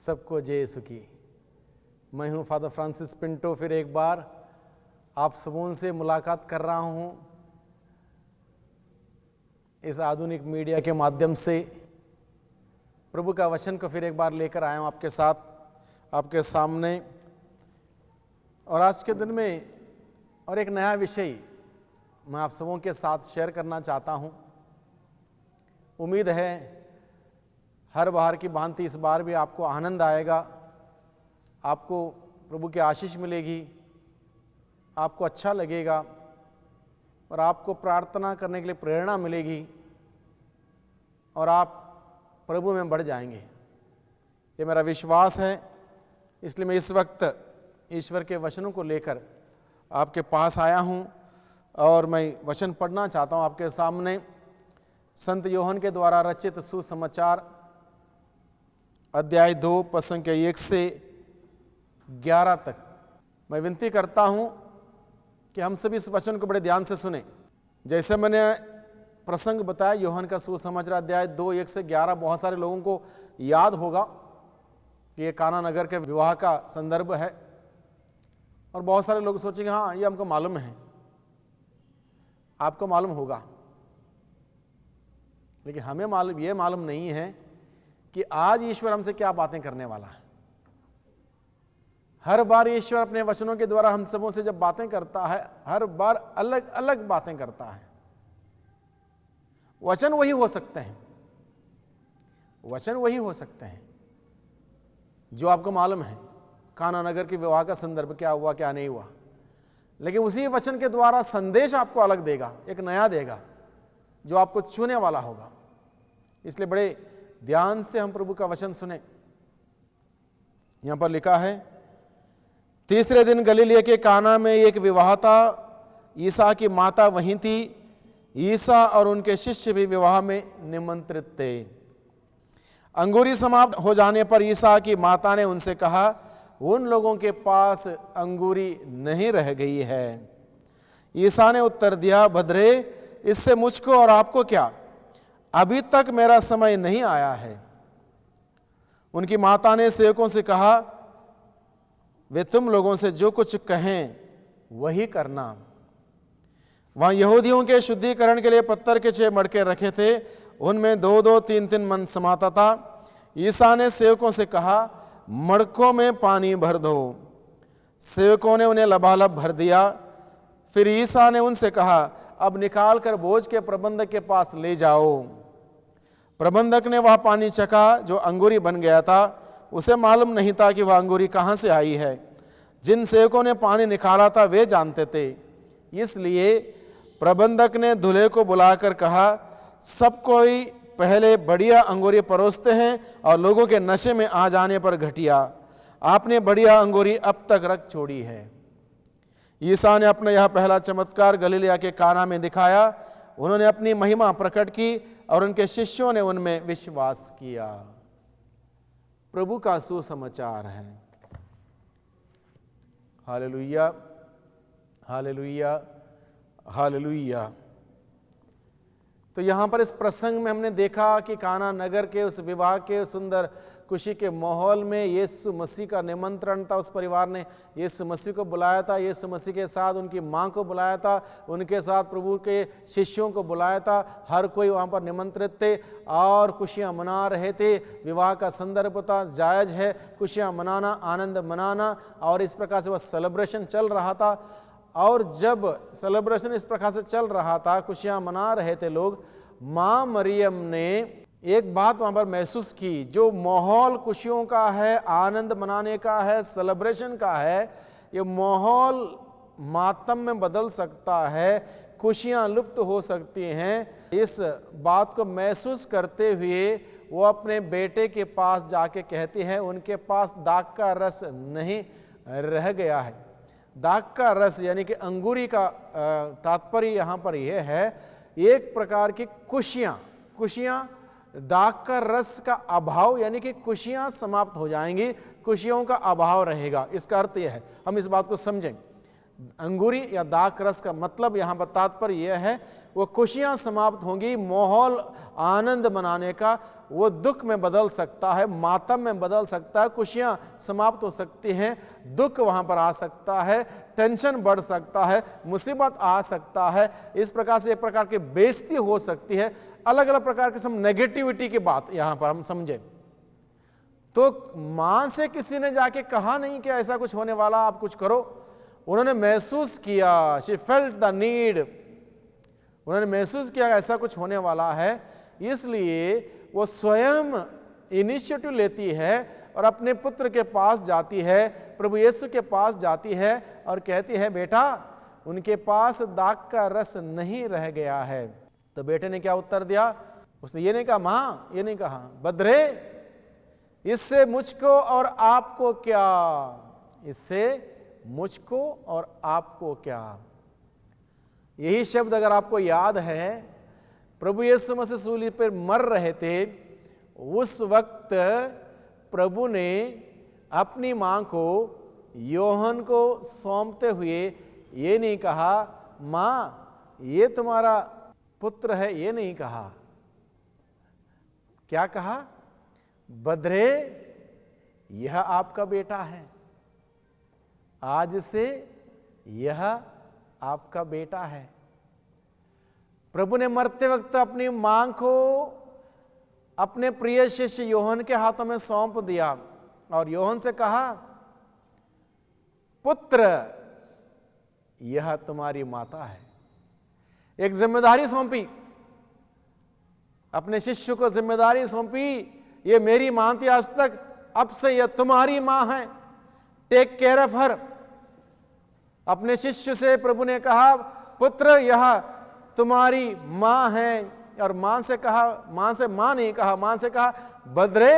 सबको जय यीशु की। मैं हूं फादर फ्रांसिस पिंटो, फिर एक बार आप सबों से मुलाकात कर रहा हूं इस आधुनिक मीडिया के माध्यम से। प्रभु का वचन को फिर एक बार लेकर आया हूं आपके साथ, आपके सामने। और आज के दिन में और एक नया विषय मैं आप सबों के साथ शेयर करना चाहता हूं। उम्मीद है हर बार की भांति इस बार भी आपको आनंद आएगा, आपको प्रभु की आशीष मिलेगी, आपको अच्छा लगेगा और आपको प्रार्थना करने के लिए प्रेरणा मिलेगी और आप प्रभु में बढ़ जाएंगे। ये मेरा विश्वास है। इसलिए मैं इस वक्त ईश्वर के वचनों को लेकर आपके पास आया हूं और मैं वचन पढ़ना चाहता हूं आपके सामने। संत योहन के द्वारा रचित सुसमाचार अध्याय 2 पद संख्या 1 से 11 तक। मैं विनती करता हूं कि हम सभी इस वचन को बड़े ध्यान से सुने। जैसे मैंने प्रसंग बताया, योहन का सुसमाचार अध्याय 2 1 से 11 बहुत सारे लोगों को याद होगा कि ये काना नगर के विवाह का संदर्भ है। और बहुत सारे लोग सोचेंगे हाँ ये हमको मालूम है, आपको मालूम होगा, लेकिन हमें ये मालूम नहीं है कि आज ईश्वर हमसे क्या बातें करने वाला है। हर बार ईश्वर अपने वचनों के द्वारा हम सबों से जब बातें करता है, हर बार अलग अलग बातें करता है। वचन वही हो सकते हैं, वचन वही हो सकते हैं जो आपको मालूम है काना नगर के विवाह का संदर्भ क्या हुआ क्या नहीं हुआ, लेकिन उसी वचन के द्वारा संदेश आपको अलग देगा, एक नया देगा जो आपको छूने वाला होगा। इसलिए बड़े ध्यान से हम प्रभु का वचन सुने। यहां पर लिखा है, तीसरे दिन गलीलिया के काना में एक विवाह था। ईसा की माता वहीं थी। ईसा और उनके शिष्य भी विवाह में निमंत्रित थे। अंगूरी समाप्त हो जाने पर ईसा की माता ने उनसे कहा, उन लोगों के पास अंगूरी नहीं रह गई है। ईसा ने उत्तर दिया, भद्रे, इससे मुझको और आपको क्या, अभी तक मेरा समय नहीं आया है। उनकी माता ने सेवकों से कहा, वे तुम लोगों से जो कुछ कहें वही करना। वहां यहूदियों के शुद्धिकरण के लिए पत्थर के 6 मटके रखे थे, उनमें 2-2 3-3 मन समाता था। ईसा ने सेवकों से कहा, मटकों में पानी भर दो। सेवकों ने उन्हें लबालब भर दिया। फिर ईसा ने उनसे कहा, अब निकाल कर बोझ के प्रबंधक के पास ले जाओ। प्रबंधक ने वह पानी चखा जो अंगूरी बन गया था। उसे मालूम नहीं था कि वह अंगूरी कहां से आई है। जिन सेवकों ने पानी निकाला था वे जानते थे। इसलिए प्रबंधक ने दूल्हे को बुलाकर कहा, सब कोई पहले बढ़िया अंगूरी परोसते हैं और लोगों के नशे में आ जाने पर घटिया। आपने बढ़िया अंगूरी अब तक रख छोड़ी है। ईसा ने अपना यह पहला चमत्कार गलीलिया के काना में दिखाया। उन्होंने अपनी महिमा प्रकट की और उनके शिष्यों ने उनमें विश्वास किया। प्रभु का सुसमाचार है। Hallelujah, hallelujah, hallelujah. तो यहाँ पर इस प्रसंग में हमने देखा कि काना नगर के उस विवाह के सुंदर खुशी के माहौल में यीशु मसीह का निमंत्रण था। उस परिवार ने यीशु मसीह को बुलाया था, यीशु मसीह के साथ उनकी माँ को बुलाया था, उनके साथ प्रभु के शिष्यों को बुलाया था। हर कोई वहाँ पर निमंत्रित थे और खुशियाँ मना रहे थे। विवाह का संदर्भ था, जायज़ है खुशियाँ मनाना, आनंद मनाना, और इस प्रकार से वह सेलिब्रेशन चल रहा था। और जब सेलिब्रेशन इस प्रकार से चल रहा था, खुशियाँ मना रहे थे लोग, माँ मरियम ने एक बात वहाँ पर महसूस की। जो माहौल खुशियों का है, आनंद मनाने का है, सेलिब्रेशन का है, ये माहौल मातम में बदल सकता है, खुशियाँ लुप्त हो सकती हैं। इस बात को महसूस करते हुए वो अपने बेटे के पास जाके कहती है, उनके पास दाख का रस नहीं रह गया है। दाख का रस यानी कि अंगूरी का तात्पर्य यहाँ पर यह है, एक प्रकार की खुशियाँ, दाग का रस का अभाव यानी कि खुशियां समाप्त हो जाएंगी, खुशियों का अभाव रहेगा। इसका अर्थ यह है, हम इस बात को समझें। अंगूरी या दाख रस का मतलब यहाँ पर तात्पर्य यह है, वो खुशियाँ समाप्त होंगी, माहौल आनंद मनाने का वो दुख में बदल सकता है, मातम में बदल सकता है, खुशियाँ समाप्त हो सकती हैं, दुख वहाँ पर आ सकता है, टेंशन बढ़ सकता है, मुसीबत आ सकता है, इस प्रकार से एक प्रकार की बेइज्जती हो सकती है, अलग अलग प्रकार की सब नेगेटिविटी की बात यहाँ पर हम समझें। तो माँ से किसी ने जाके कहा नहीं कि ऐसा कुछ होने वाला, आप कुछ करो। उन्होंने महसूस किया, शी फेल्ट द नीड, उन्होंने महसूस किया ऐसा कुछ होने वाला है, इसलिए वो स्वयं इनिशिएटिव लेती है और अपने पुत्र के पास जाती है, प्रभु यीशु के पास जाती है और कहती है, बेटा उनके पास दाख का रस नहीं रह गया है। तो बेटे ने क्या उत्तर दिया? उसने ये नहीं कहा माँ, ये नहीं कहा बदरे, इससे मुझको और आपको क्या, इससे मुझको और आपको क्या। यही शब्द अगर आपको याद है, प्रभु यीशु मसीह सूली पर मर रहे थे, उस वक्त प्रभु ने अपनी मां को योहन को सौंपते हुए ये नहीं कहा मां ये तुम्हारा पुत्र है, ये नहीं कहा। क्या कहा? बदरे यह आपका बेटा है, आज से यह आपका बेटा है। प्रभु ने मरते वक्त अपनी मां को अपने प्रिय शिष्य योहन के हाथों में सौंप दिया और योहन से कहा, पुत्र यह तुम्हारी माता है। एक जिम्मेदारी सौंपी, अपने शिष्य को जिम्मेदारी सौंपी, ये मेरी मां थी आज तक, अब से यह तुम्हारी मां है, टेक केयर ऑफ हर। अपने शिष्य से प्रभु ने कहा, पुत्र यह तुम्हारी मां है। और मां से कहा, मां से मां नहीं कहा, मां से कहा, बदरे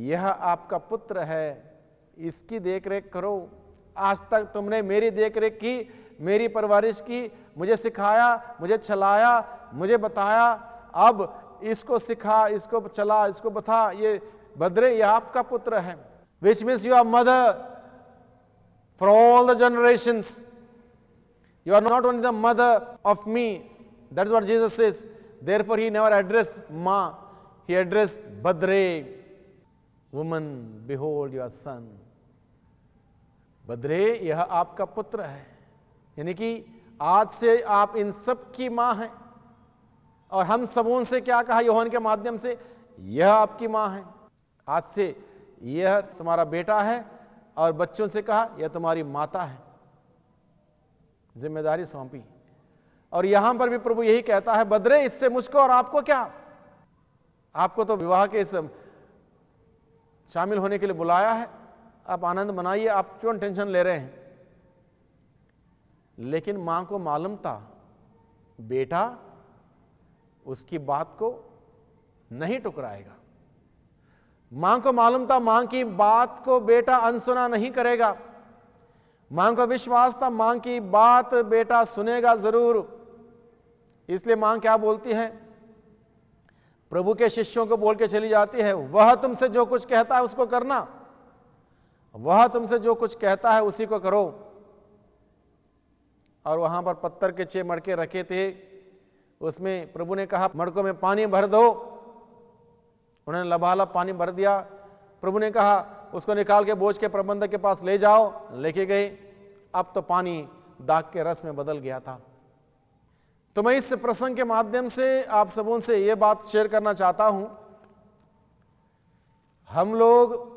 यह आपका पुत्र है, इसकी देखरेख करो। आज तक तुमने मेरी देखरेख की, मेरी परवरिश की, मुझे सिखाया, मुझे चलाया, मुझे बताया, अब इसको सिखा, इसको चला, इसको बता, ये बदरे यह आपका पुत्र है। Which means you are mother for all the generations. You are not only the mother of me. That's what Jesus says. Therefore he never addressed Ma, he addressed Badre. Woman, behold your son. Badre यह आपका पुत्र है, यानी कि आज से आप इन सब की मां हैं। और हम सबों से क्या कहा यूहन्ना के माध्यम से? यह आपकी मां है, आज से यह तुम्हारा बेटा है। और बच्चों से कहा यह तुम्हारी माता है, जिम्मेदारी सौंपी। और यहां पर भी प्रभु यही कहता है, बदरे इससे मुझको और आपको क्या, आपको तो विवाह के इस शामिल होने के लिए बुलाया है, आप आनंद मनाइए, आप क्यों टेंशन ले रहे हैं। लेकिन मां को मालूम था बेटा उसकी बात को नहीं टुकराएगा, मां को मालूम था मां की बात को बेटा अनसुना नहीं करेगा, मां को विश्वास था मां की बात बेटा सुनेगा जरूर। इसलिए मां क्या बोलती है? प्रभु के शिष्यों को बोल के चली जाती है, वह तुमसे जो कुछ कहता है उसको करना, वह तुमसे जो कुछ कहता है उसी को करो। और वहां पर पत्थर के 6 मड़के रखे थे, उसमें प्रभु ने कहा मड़कों में पानी भर दो। उन्होंने लबालब पानी भर दिया। प्रभु ने कहा उसको निकाल के बोझ के प्रबंधक के पास ले जाओ, लेके गए। अब तो पानी दाख के रस में बदल गया था। तो मैं इस प्रसंग के माध्यम से आप सबों से यह बात शेयर करना चाहता हूं, हम लोग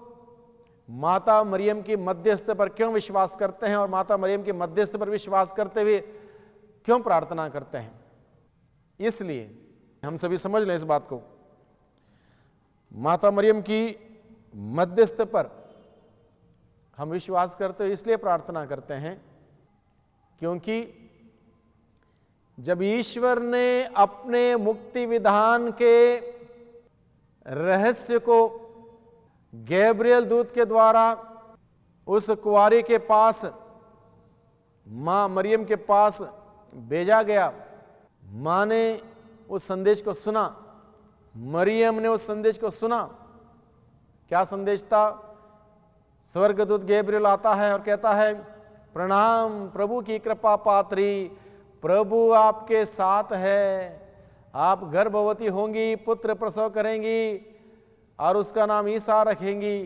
माता मरियम की मध्यस्थ पर क्यों विश्वास करते हैं और माता मरियम की मध्यस्थ पर विश्वास करते हुए क्यों प्रार्थना करते हैं। इसलिए हम सभी समझ लें इस बात को, माता मरियम की मध्यस्थ पर हम विश्वास करते हुए इसलिए प्रार्थना करते हैं क्योंकि जब ईश्वर ने अपने मुक्ति विधान के रहस्य को गैब्रियल दूत के द्वारा उस कुंवारी के पास, मां मरियम के पास भेजा गया, मां ने उस संदेश को सुना, मरियम ने उस संदेश को सुना। क्या संदेश था? स्वर्गदूत गैब्रियल आता है और कहता है प्रणाम प्रभु की कृपा पात्री, प्रभु आपके साथ है, आप गर्भवती होंगी, पुत्र प्रसव करेंगी और उसका नाम ईसा रखेंगी।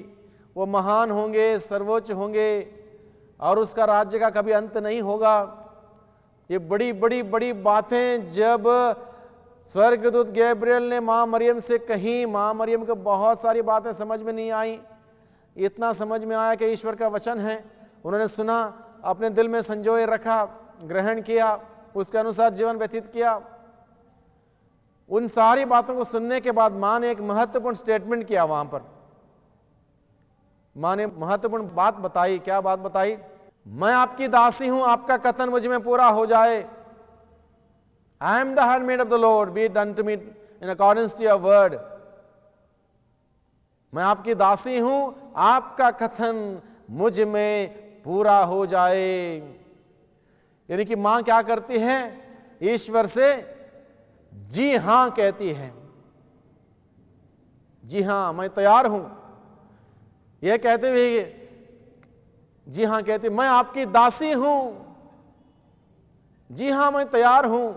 वो महान होंगे, सर्वोच्च होंगे और उसका राज्य का कभी अंत नहीं होगा। ये बड़ी बड़ी बड़ी बातें जब स्वर्गदूत गैब्रियल ने माँ मरियम से कही, माँ मरियम को बहुत सारी बातें समझ में नहीं आई। इतना समझ में आया कि ईश्वर का वचन है। उन्होंने सुना, अपने दिल में संजोए रखा, ग्रहण किया, उसके अनुसार जीवन व्यतीत किया। उन सारी बातों को सुनने के बाद माँ ने एक महत्वपूर्ण स्टेटमेंट किया। वहां पर माँ ने महत्वपूर्ण बात बताई। क्या बात बताई? मैं आपकी दासी हूं, आपका कथन मुझ में पूरा हो जाए। I am the handmaid of the Lord, be it done to me in accordance to your word. मैं आपकी दासी हूं, आपका कथन मुझ में पूरा हो जाए। यानी कि मां क्या करती है? ईश्वर से जी हां कहती है। जी हां, मैं तैयार हूं। यह कहते हुए जी हां कहती, मैं आपकी दासी हूं। जी हां, मैं तैयार हूं।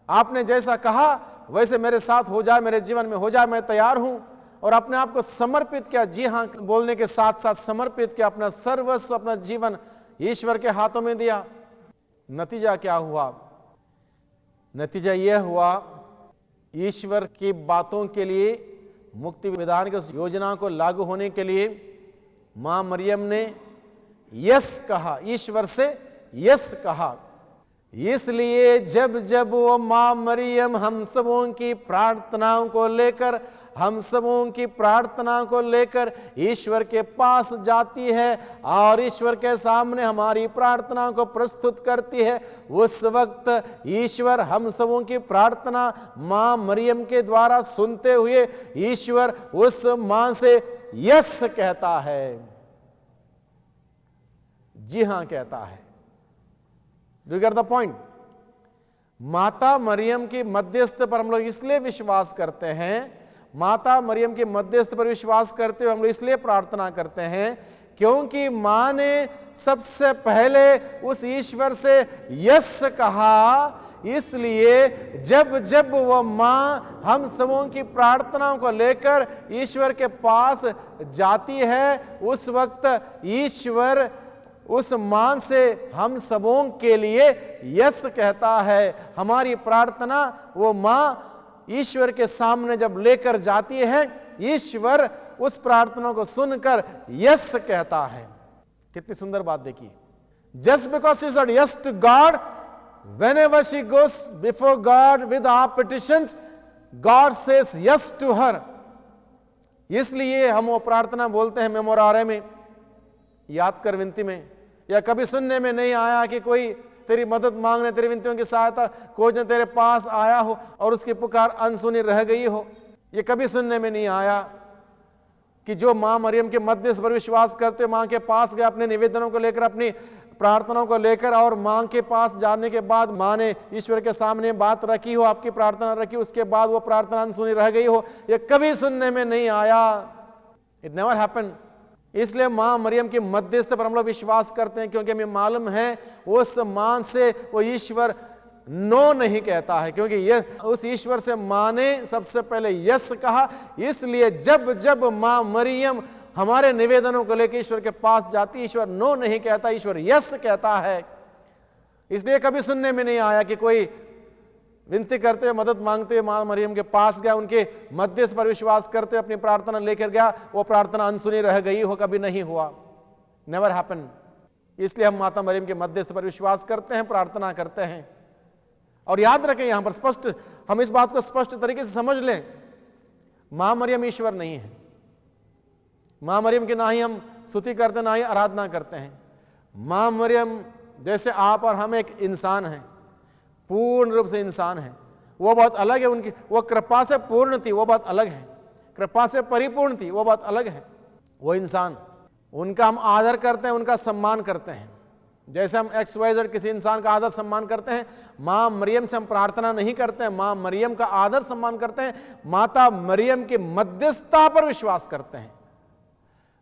आपने जैसा कहा वैसे मेरे साथ हो जाए, मेरे जीवन में हो जाए, मैं तैयार हूं। और अपने आप को समर्पित किया। जी हां बोलने के साथ साथ समर्पित किया, अपना सर्वस्व, अपना जीवन ईश्वर के हाथों में दिया। नतीजा क्या हुआ? नतीजा यह हुआ, ईश्वर की बातों के लिए, मुक्ति विधान की उस योजना को लागू होने के लिए मां मरियम ने यस कहा, ईश्वर से यस कहा। इसलिए जब जब वो मां मरियम हम सबों की प्रार्थनाओं को लेकर, हम सबों की प्रार्थना को लेकर ईश्वर के पास जाती है और ईश्वर के सामने हमारी प्रार्थना को प्रस्तुत करती है, उस वक्त ईश्वर हम सबों की प्रार्थना मां मरियम के द्वारा सुनते हुए ईश्वर उस मां से यस कहता है, जी हां कहता है। Do you get the point? माता मरियम की मध्यस्थ पर हम लोग इसलिए विश्वास करते हैं, माता मरियम के मध्यस्थ पर विश्वास करते हुए हम लोग इसलिए प्रार्थना करते हैं क्योंकि मां ने सबसे पहले उस ईश्वर से यस कहा। इसलिए जब जब वो मां हम सबों की प्रार्थनाओं को लेकर ईश्वर के पास जाती है, उस वक्त ईश्वर उस मां से हम सबों के लिए यस कहता है। हमारी प्रार्थना वो मां ईश्वर के सामने जब लेकर जाती है, ईश्वर उस प्रार्थना को सुनकर यस कहता है। कितनी सुंदर बात देखिए। Just because she said yes to God, whenever she goes before God with our petitions, God says yes to her. इसलिए हम वो प्रार्थना बोलते हैं मेमोरारे में, याद कर विनती में। या कभी सुनने में नहीं आया कि कोई तेरी मदद मांगने, तेरी विनतियों की सहायता कोई न तेरे पास आया हो और उसकी पुकार अनसुनी रह गई हो। ये कभी सुनने में नहीं आया कि जो मां मरियम के मध्यस्थ पर विश्वास करते मां के पास गए अपने निवेदनों को लेकर, अपनी प्रार्थनाओं को लेकर, और मां के पास जाने के बाद मां ने ईश्वर के सामने बात रखी हो, आपकी प्रार्थना रखी, उसके बाद वो प्रार्थना अनसुनी रह गई हो। ये कभी सुनने में नहीं आया। It never happened. इसलिए मां मरियम की मध्यस्थ पर हम लोग विश्वास करते हैं क्योंकि हमें मालूम है उस मां से वो ईश्वर नो नहीं कहता है, क्योंकि ये उस ईश्वर से मां ने सबसे पहले यस कहा। इसलिए जब जब मां मरियम हमारे निवेदनों को लेकर ईश्वर के पास जाती, ईश्वर नो नहीं कहता, ईश्वर यस कहता है। इसलिए कभी सुनने में नहीं आया कि कोई विनती करते हुए, मदद मांगते हुए मां मरियम के पास गया, उनके मध्यस्थ पर विश्वास करते हुए अपनी प्रार्थना लेकर गया, वो प्रार्थना अनसुनी रह गई हो। कभी नहीं हुआ, नेवर हैपन। इसलिए हम माता मरियम के मध्यस्थ पर विश्वास करते हैं, प्रार्थना करते हैं। और याद रखें, यहां पर स्पष्ट, हम इस बात को स्पष्ट तरीके से समझ लें, मां मरियम ईश्वर नहीं है। मां मरियम की ना ही हम स्तुति करते, ना ही आराधना करते हैं। मां मरियम जैसे आप और हम एक इंसान हैं, पूर्ण रूप से इंसान है। वो बहुत अलग है। उनकी वो कृपा से पूर्ण थी, वो बहुत अलग है। कृपा से परिपूर्ण थी, वो बहुत अलग है। वो इंसान, उनका हम आदर करते हैं, उनका सम्मान करते हैं। जैसे हम XYZ किसी इंसान का आदर सम्मान करते हैं, मां मरियम से हम प्रार्थना नहीं करते हैं, मां मरियम का आदर सम्मान करते हैं। माता मरियम की मध्यस्थता पर विश्वास करते हैं।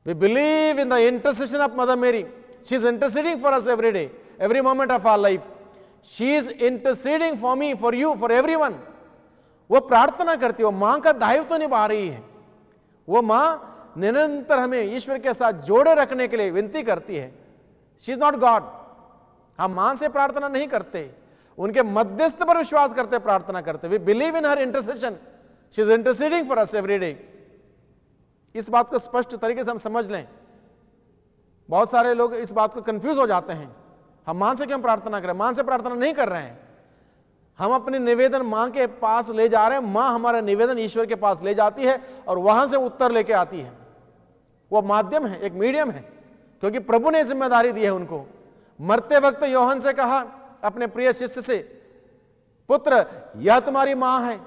We believe in the intercession of mother Mary. She is interceding for us every day, every moment of our life. She is interceding for me, for you, for everyone. वो प्रार्थना करती है, वो मां का दायित्व तो निभा रही है। वो मां निरंतर हमें ईश्वर के साथ जोड़े रखने के लिए विनती करती है। She is not God. हम मां से प्रार्थना नहीं करते, उनके मध्यस्थ पर विश्वास करते प्रार्थना करते। We believe in her intercession, she is interceding for us every day. इस बात को स्पष्ट तरीके से हम समझ लें। बहुत सारे लोग इस बात को कंफ्यूज हो जाते हैं, हम मां से क्यों प्रार्थना करें? मां से प्रार्थना नहीं कर रहे हैं, हम अपने निवेदन मां के पास ले जा रहे हैं। मां हमारा निवेदन ईश्वर के पास ले जाती है और वहां से उत्तर लेके आती है। वो माध्यम है, एक मीडियम है, क्योंकि प्रभु ने जिम्मेदारी दी है उनको। मरते वक्त योहन से कहा अपने प्रिय शिष्य से, पुत्र यह तुम्हारी मां है।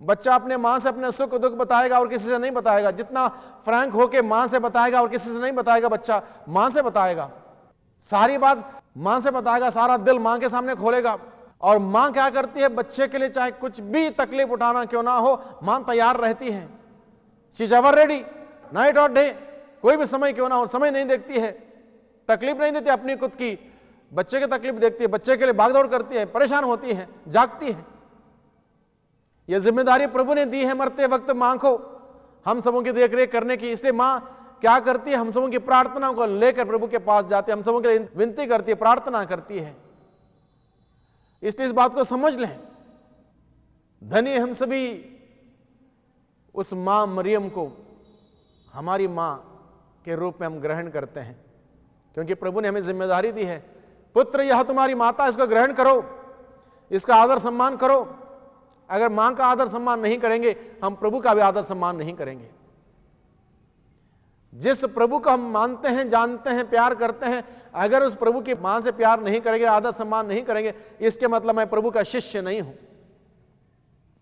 बच्चा अपने मां से अपने सुख दुख बताएगा और किसी से नहीं बताएगा। जितना फ्रैंक होके मां से बताएगा और किसी से नहीं बताएगा, बच्चा मां से बताएगा, सारी बात मां से बताएगा, सारा दिल मां के सामने खोलेगा। और मां क्या करती है? बच्चे के लिए चाहे कुछ भी तकलीफ उठाना क्यों ना हो, मां तैयार रहती है। She is ever ready, night और डे, कोई भी समय क्यों ना हो, समय नहीं देखती है, तकलीफ नहीं देती अपनी खुद की, बच्चे की तकलीफ देखती है, बच्चे के लिए भागदौड़ करती है, परेशान होती है, जागती है। यह जिम्मेदारी प्रभु ने दी है मरते वक्त मां को हम सबों की देखरेख करने की। इसलिए मां क्या करती है? हम सबों की प्रार्थना को लेकर प्रभु के पास जाती है, हम सबों के लिए विनती करती है, प्रार्थना करती है। इसलिए इस बात को समझ लें, धन्य हम सभी उस मां मरियम को हमारी मां के रूप में हम ग्रहण करते हैं, क्योंकि प्रभु ने हमें जिम्मेदारी दी है, पुत्र यह तुम्हारी माता, इसको ग्रहण करो, इसका आदर सम्मान करो। अगर मां का आदर सम्मान नहीं करेंगे, हम प्रभु का भी आदर सम्मान नहीं करेंगे। जिस प्रभु को हम मानते हैं, जानते हैं, प्यार करते हैं, अगर उस प्रभु की मां से प्यार नहीं करेंगे, आदर सम्मान नहीं करेंगे, इसके मतलब मैं प्रभु का शिष्य नहीं हूं,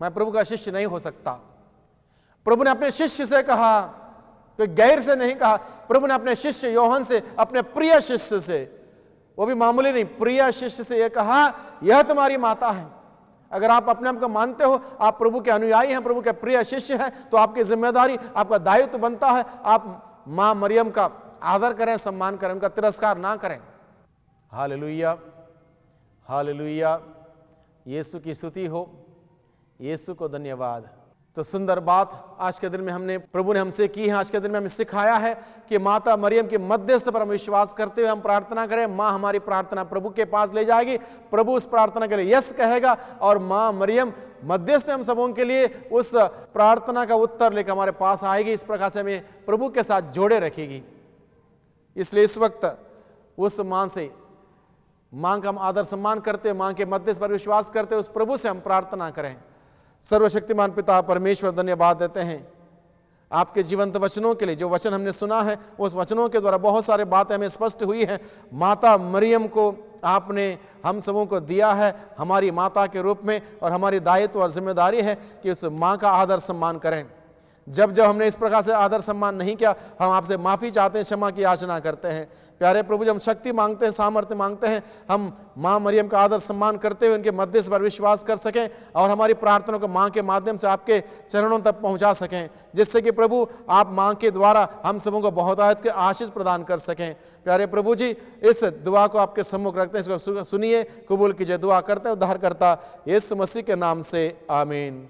मैं प्रभु का शिष्य नहीं हो सकता। प्रभु ने अपने शिष्य से कहा, कोई गैर से नहीं कहा, प्रभु ने अपने शिष्य योहन से, अपने प्रिय शिष्य से, वो भी मामूली नहीं, प्रिय शिष्य से यह कहा, यह तुम्हारी माता है। अगर आप अपने आप को मानते हो आप प्रभु के अनुयायी हैं, प्रभु के प्रिय शिष्य हैं, तो आपकी जिम्मेदारी, आपका दायित्व बनता है आप मां मरियम का आदर करें, सम्मान करें, उनका तिरस्कार ना करें। हालेलुया, हालेलुया, यीशु की स्तुति हो, यीशु को धन्यवाद। तो सुंदर बात आज के दिन में हमने, प्रभु ने हमसे की है, आज के दिन में हमें सिखाया है कि माता मरियम के मध्यस्थ पर हम विश्वास करते हुए हम प्रार्थना करें। मां हमारी प्रार्थना प्रभु के पास ले जाएगी, प्रभु उस प्रार्थना के लिए यस कहेगा और मां मरियम मध्यस्थ हम सबों के लिए उस प्रार्थना का उत्तर लेकर हमारे पास आएगी। इस प्रकार से हमें प्रभु के साथ जोड़े रखेगी। इसलिए इस वक्त उस मां से, मां का हम आदर सम्मान करते, मां के मध्यस्थ पर विश्वास करते, उस प्रभु से हम प्रार्थना करें। सर्वशक्तिमान पिता परमेश्वर, धन्यवाद देते हैं आपके जीवंत वचनों के लिए। जो वचन हमने सुना है, उस वचनों के द्वारा बहुत सारे बातें हमें स्पष्ट हुई हैं। माता मरियम को आपने हम सबों को दिया है हमारी माता के रूप में, और हमारी दायित्व और जिम्मेदारी है कि उस मां का आदर सम्मान करें। जब जब हमने इस प्रकार से आदर सम्मान नहीं किया, हम आपसे माफ़ी चाहते हैं, क्षमा की याचना करते हैं। प्यारे प्रभु, जब हम शक्ति मांगते हैं, सामर्थ्य मांगते हैं, हम मां मरियम का आदर सम्मान करते हुए उनके मध्यस्थ पर विश्वास कर सकें और हमारी प्रार्थना को मां के माध्यम से आपके चरणों तक पहुंचा सकें, जिससे कि प्रभु आप मां के द्वारा हम सबों को बहुतायत के आशीष प्रदान कर सकें। प्यारे प्रभु जी, इस दुआ को आपके सम्मुख रखते हैं, इसको सुनिए, कबूल कीजिए। दुआ करते हैं उद्धारकर्ता यीशु मसीह के नाम से, आमीन।